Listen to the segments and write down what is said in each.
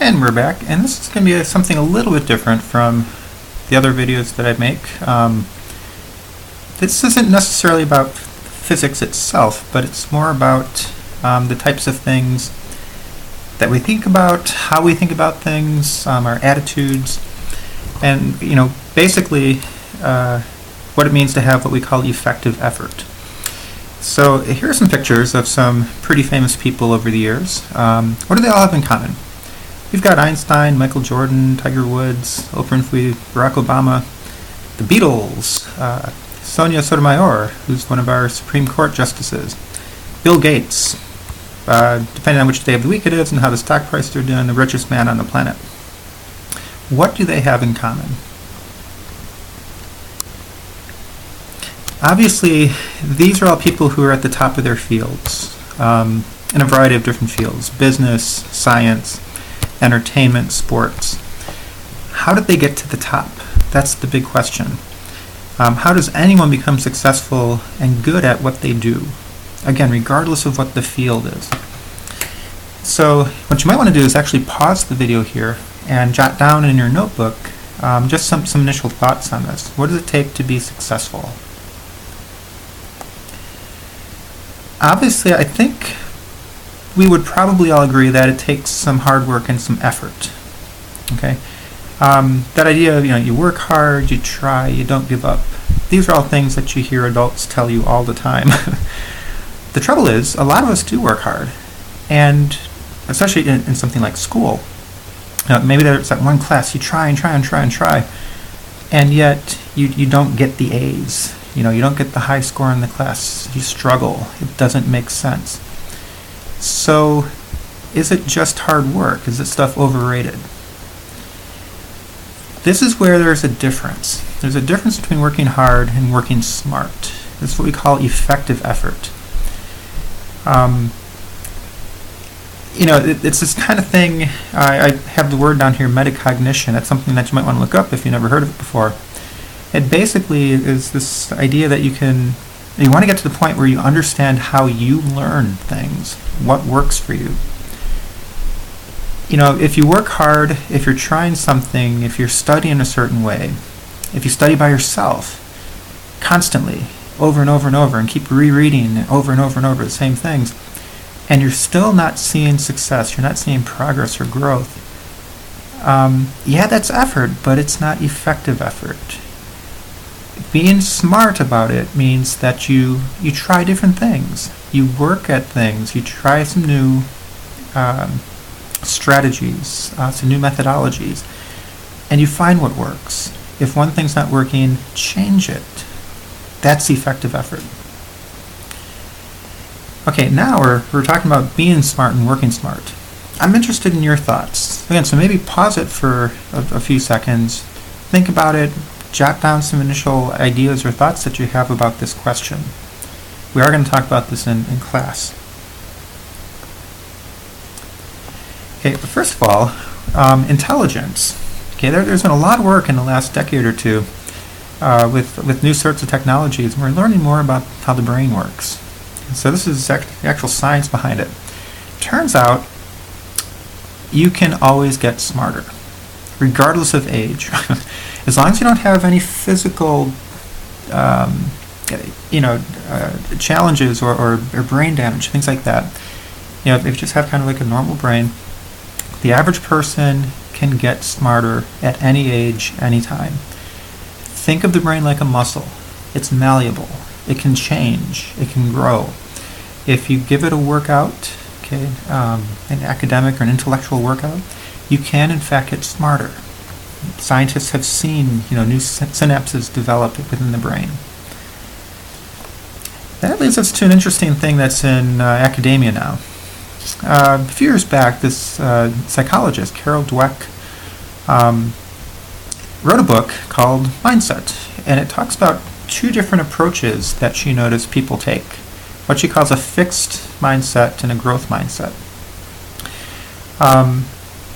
And we're back, and this is going to be something a little bit different from the other videos that I make. This isn't necessarily about physics itself, but it's more about the types of things that we think about, how we think about things, our attitudes, and basically what it means to have what we call effective effort. So here are some pictures of some pretty famous people over the years. What do they all have in common? We've got Einstein, Michael Jordan, Tiger Woods, Oprah Winfrey, Barack Obama, the Beatles, Sonia Sotomayor, who's one of our Supreme Court justices, Bill Gates, depending on which day of the week it is and how the stock prices are doing, the richest man on the planet. What do they have in common? Obviously, these are all people who are at the top of their fields, in a variety of different fields: business, science, entertainment, sports. How did they get to the top? That's the big question. How does anyone become successful and good at what they do? Again, regardless of what the field is. So what you might want to do is actually pause the video here and jot down in your notebook just some initial thoughts on this. What does it take to be successful? Obviously, I think we would probably all agree that it takes some hard work and some effort. Okay, that idea of you work hard, you try, you don't give up. These are all things that you hear adults tell you all the time. The trouble is, a lot of us do work hard, and especially in something like school. Maybe there's that one class you try and try and try and try, and yet you don't get the A's. You don't get the high score in the class. You struggle. It doesn't make sense. So, is it just hard work? Is this stuff overrated? This is where there's a difference. There's a difference between working hard and working smart. This is what we call effective effort. It's this kind of thing. I have the word down here, metacognition. That's something that you might want to look up if you've never heard of it before. It basically is this idea that you want to get to the point where you understand how you learn things, what works for you. If you work hard, if you're trying something, if you're studying a certain way, if you study by yourself constantly, over and over and over, and keep rereading over and over and over the same things, and you're still not seeing success, you're not seeing progress or growth, yeah, that's effort, but it's not effective effort. Being smart about it means that you try different things. You work at things. You try some new strategies, some new methodologies, and you find what works. If one thing's not working, change it. That's effective effort. Okay, now we're talking about being smart and working smart. I'm interested in your thoughts. Again, so maybe pause it for a few seconds, think about it, jot down some initial ideas or thoughts that you have about this question. We are going to talk about this in class. Okay, but first of all, intelligence. Okay, there's been a lot of work in the last decade or two with new sorts of technologies, and we're learning more about how the brain works. So this is the actual science behind it. Turns out you can always get smarter, regardless of age. As long as you don't have any physical challenges or brain damage, things like that. If you just have kind of like a normal brain, the average person can get smarter at any age, any time. Think of the brain like a muscle. It's malleable. It can change. It can grow. If you give it a workout, an academic or an intellectual workout, you can in fact get smarter. Scientists have seen, new synapses develop within the brain. That leads us to an interesting thing that's in academia now. A few years back, this psychologist, Carol Dweck, wrote a book called Mindset, and it talks about two different approaches that she noticed people take, what she calls a fixed mindset and a growth mindset.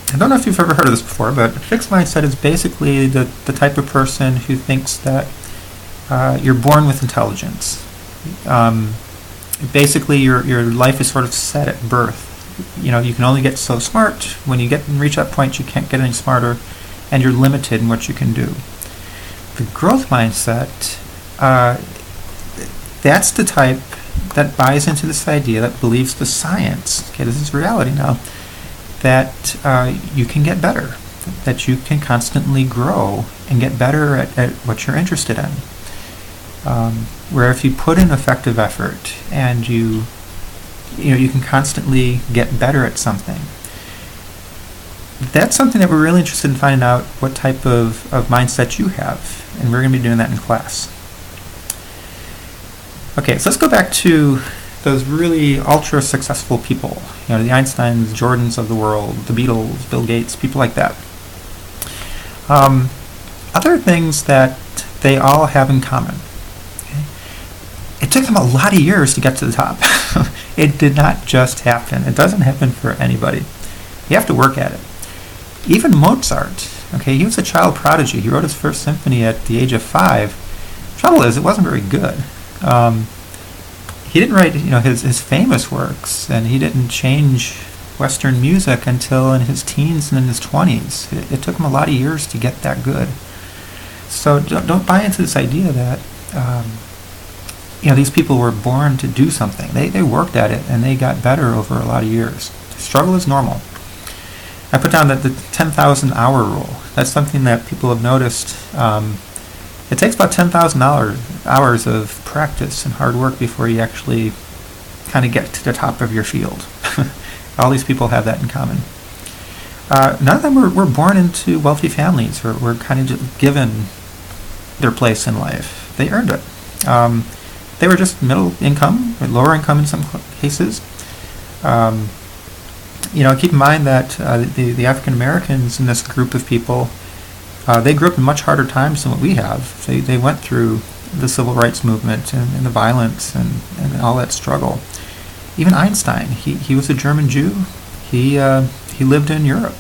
I don't know if you've ever heard of this before, but a fixed mindset is basically the type of person who thinks that you're born with intelligence. Basically, your life is sort of set at birth. you can only get so smart. When you reach that point, you can't get any smarter, and you're limited in what you can do. The growth mindset, that's the type that buys into this idea, that believes the science, okay, this is reality now, that you can get better, that you can constantly grow and get better at what you're interested in. Where if you put in effective effort and you can constantly get better at something. That's something that we're really interested in finding out what type of mindset you have, and we're going to be doing that in class. Okay, so let's go back to those really ultra successful people, the Einsteins, Jordans of the world, the Beatles, Bill Gates, people like that. Other things that they all have in common. Okay? It took them a lot of years to get to the top. It did not just happen. It doesn't happen for anybody. You have to work at it. Even Mozart, okay, he was a child prodigy. He wrote his first symphony at the age of 5. Trouble is, it wasn't very good. He didn't write, his famous works, and he didn't change Western music until in his teens and in his 20s. It took him a lot of years to get that good. So don't buy into this idea that these people were born to do something. They worked at it, and they got better over a lot of years. Struggle is normal. I put down that the 10,000 hour rule. That's something that people have noticed. It takes about 10,000 hours of practice and hard work before you actually kind of get to the top of your field. All these people have that in common. None of them were born into wealthy families or were kind of just given their place in life. They earned it. They were just middle income, or lower income in some cases. Keep in mind that the African Americans in this group of people, they grew up in much harder times than what we have. They went through the civil rights movement and the violence and all that struggle. Even Einstein, he was a German Jew. He lived in Europe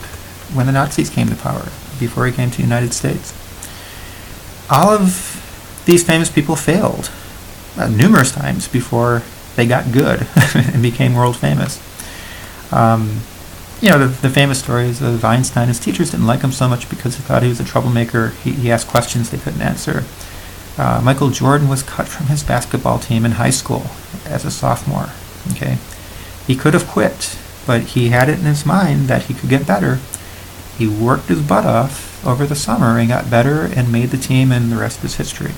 when the Nazis came to power, before he came to the United States. All of these famous people failed numerous times before they got good and became world famous. The famous stories of Einstein, his teachers didn't like him so much because they thought he was a troublemaker. He asked questions they couldn't answer. Michael Jordan was cut from his basketball team in high school as a sophomore. Okay, he could have quit, but he had it in his mind that he could get better. He worked his butt off over the summer and got better and made the team, and the rest is history.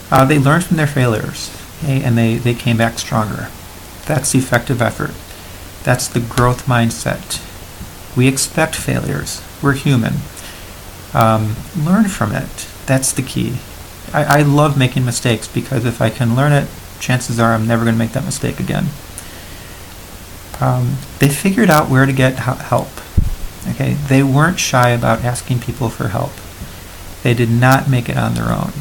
They learned from their failures, okay, and they came back stronger. That's effective effort. That's the growth mindset. We expect failures. We're human. Learn from it. That's the key. I love making mistakes because if I can learn it, chances are I'm never going to make that mistake again. They figured out where to get help. Okay, they weren't shy about asking people for help. They did not make it on their own.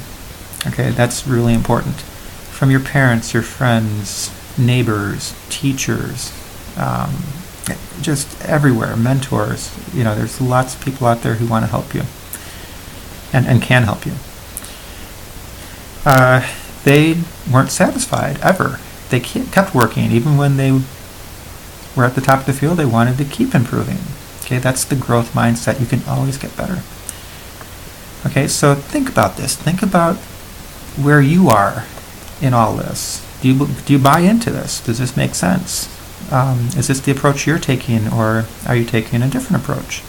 Okay, that's really important. From your parents, your friends, neighbors, teachers, just everywhere, mentors. There's lots of people out there who want to help you and can help you. They weren't satisfied, ever. They kept working. Even when they were at the top of the field, they wanted to keep improving. Okay, that's the growth mindset. You can always get better. Okay, so think about this. Think about where you are in all this. Do you buy into this? Does this make sense? Is this the approach you're taking, or are you taking a different approach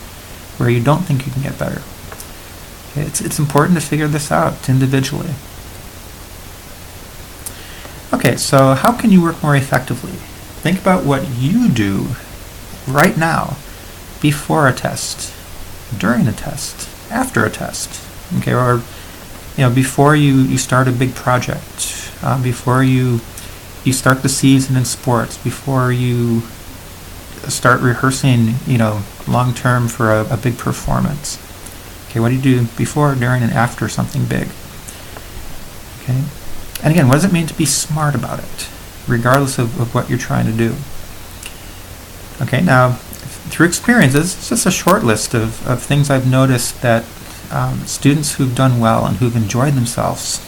where you don't think you can get better? Okay, it's important to figure this out individually. Okay, so how can you work more effectively? Think about what you do right now, before a test, during a test, after a test. Okay, or before you start a big project, before you start the season in sports, before you start rehearsing, long term for a big performance. Okay, what do you do before, during, and after something big? Okay, and again, what does it mean to be smart about it, regardless of what you're trying to do? Okay, now, through experiences, it's just a short list of things I've noticed that students who've done well and who've enjoyed themselves,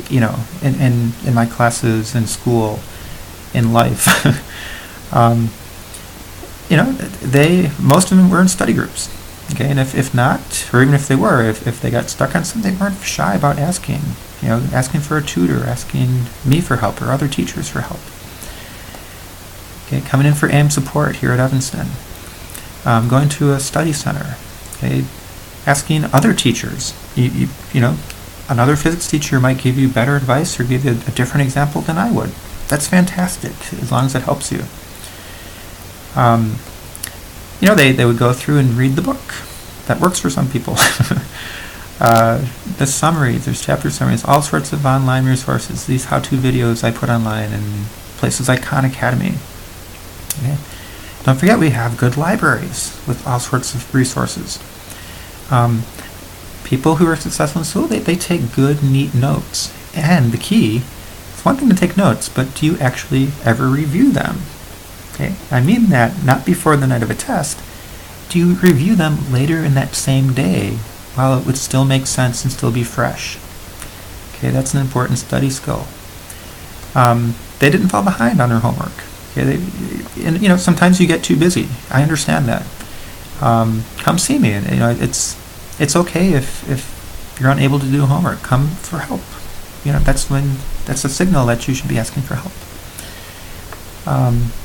in my classes, in school, in life, Most of them were in study groups. Okay, and if not, or even if they were, if they got stuck on something, they weren't shy about asking. Asking for a tutor, asking me for help, or other teachers for help. Okay, coming in for AIM support here at Evanston. Going to a study center. Okay, asking other teachers. Another physics teacher might give you better advice or give you a different example than I would. That's fantastic, as long as it helps you. They would go through and read the book. That works for some people. The summaries, there's chapter summaries, all sorts of online resources. These how-to videos I put online in places like Khan Academy. Okay? Don't forget, we have good libraries with all sorts of resources. People who are successful in school, they take good, neat notes. And the key, it's one thing to take notes, but do you actually ever review them? Okay? I mean that not before the night of a test. Do you review them later in that same day while it would still make sense and still be fresh? Okay, that's an important study skill. They didn't fall behind on their homework. Okay, sometimes you get too busy. I understand that. Come see me, and it's okay if you're unable to do homework. Come for help. That's a signal that you should be asking for help.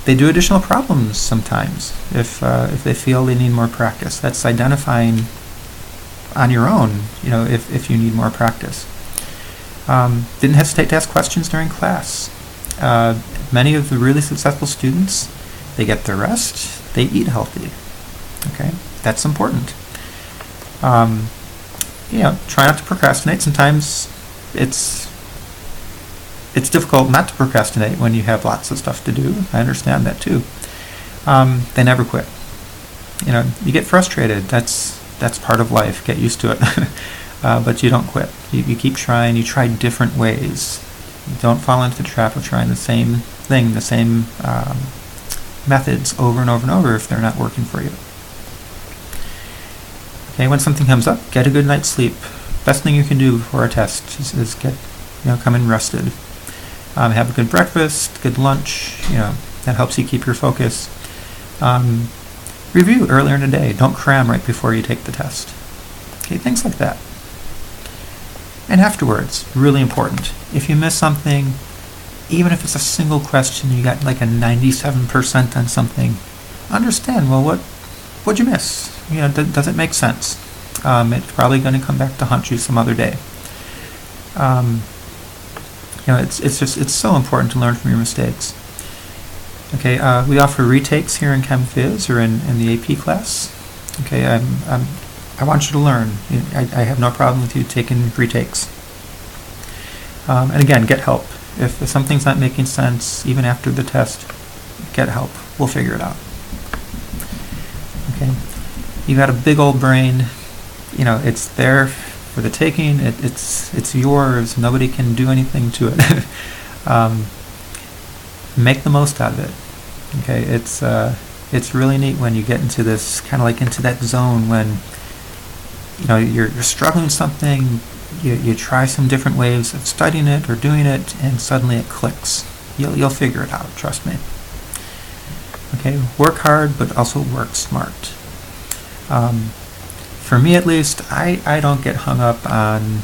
They do additional problems sometimes if they feel they need more practice. That's identifying on your own, if you need more practice. Didn't hesitate to ask questions during class. Many of the really successful students, they get their rest, they eat healthy. Okay, that's important. Try not to procrastinate. Sometimes it's difficult not to procrastinate when you have lots of stuff to do. I understand that too. They never quit. You get frustrated. That's part of life. Get used to it. But you don't quit. You keep trying. You try different ways. You don't fall into the trap of trying the same thing, the same methods over and over and over if they're not working for you. Okay, when something comes up, get a good night's sleep. Best thing you can do before a test is get, come in rested. Have a good breakfast, good lunch. That helps you keep your focus. Review earlier in the day. Don't cram right before you take the test. Okay, things like that. And afterwards, really important. If you miss something, even if it's a single question, you got like a 97% on something, understand, well, what'd you miss? Does it make sense? It's probably going to come back to haunt you some other day. It's so important to learn from your mistakes. Okay, we offer retakes here in Chem Phys or in the AP class. Okay, I want you to learn. I have no problem with you taking retakes. And again, get help. If something's not making sense, even after the test, get help. We'll figure it out. Okay, you got a big old brain. It's there for the taking. It's yours. Nobody can do anything to it. Make the most out of it. Okay, it's really neat when you get into this kind of like into that zone when you're struggling with something. You try some different ways of studying it or doing it, and suddenly it clicks. You'll figure it out. Trust me. Okay, work hard, but also work smart. For me, at least, I don't get hung up on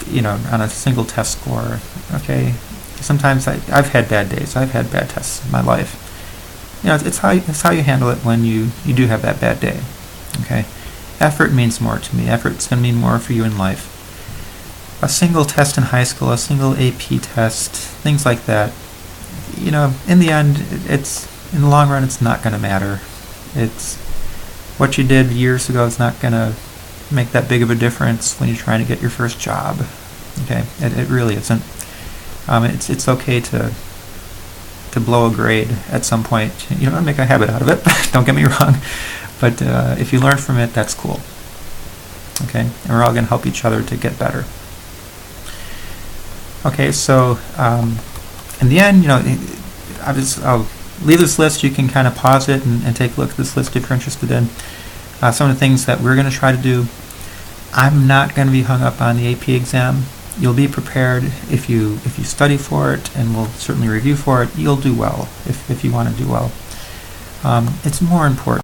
on a single test score. Okay, sometimes I've had bad days. I've had bad tests in my life. It's how you handle it when you do have that bad day. Okay, effort means more to me. Effort's going to mean more for you in life. A single test in high school, a single AP test, things like that. In the end, in the long run, it's not going to matter. It's what you did years ago is not going to make that big of a difference when you're trying to get your first job. Okay, it really isn't. It's okay to blow a grade at some point. You don't make a habit out of it. Don't get me wrong, but if you learn from it, that's cool. Okay, and we're all going to help each other to get better. Okay, so in the end, I'll leave this list. You can kind of pause it and take a look at this list if you're interested in some of the things that we're going to try to do. I'm not going to be hung up on the AP exam. you'll be prepared if you study for it, and will certainly review for it. You'll do well if you want to do well. It's more important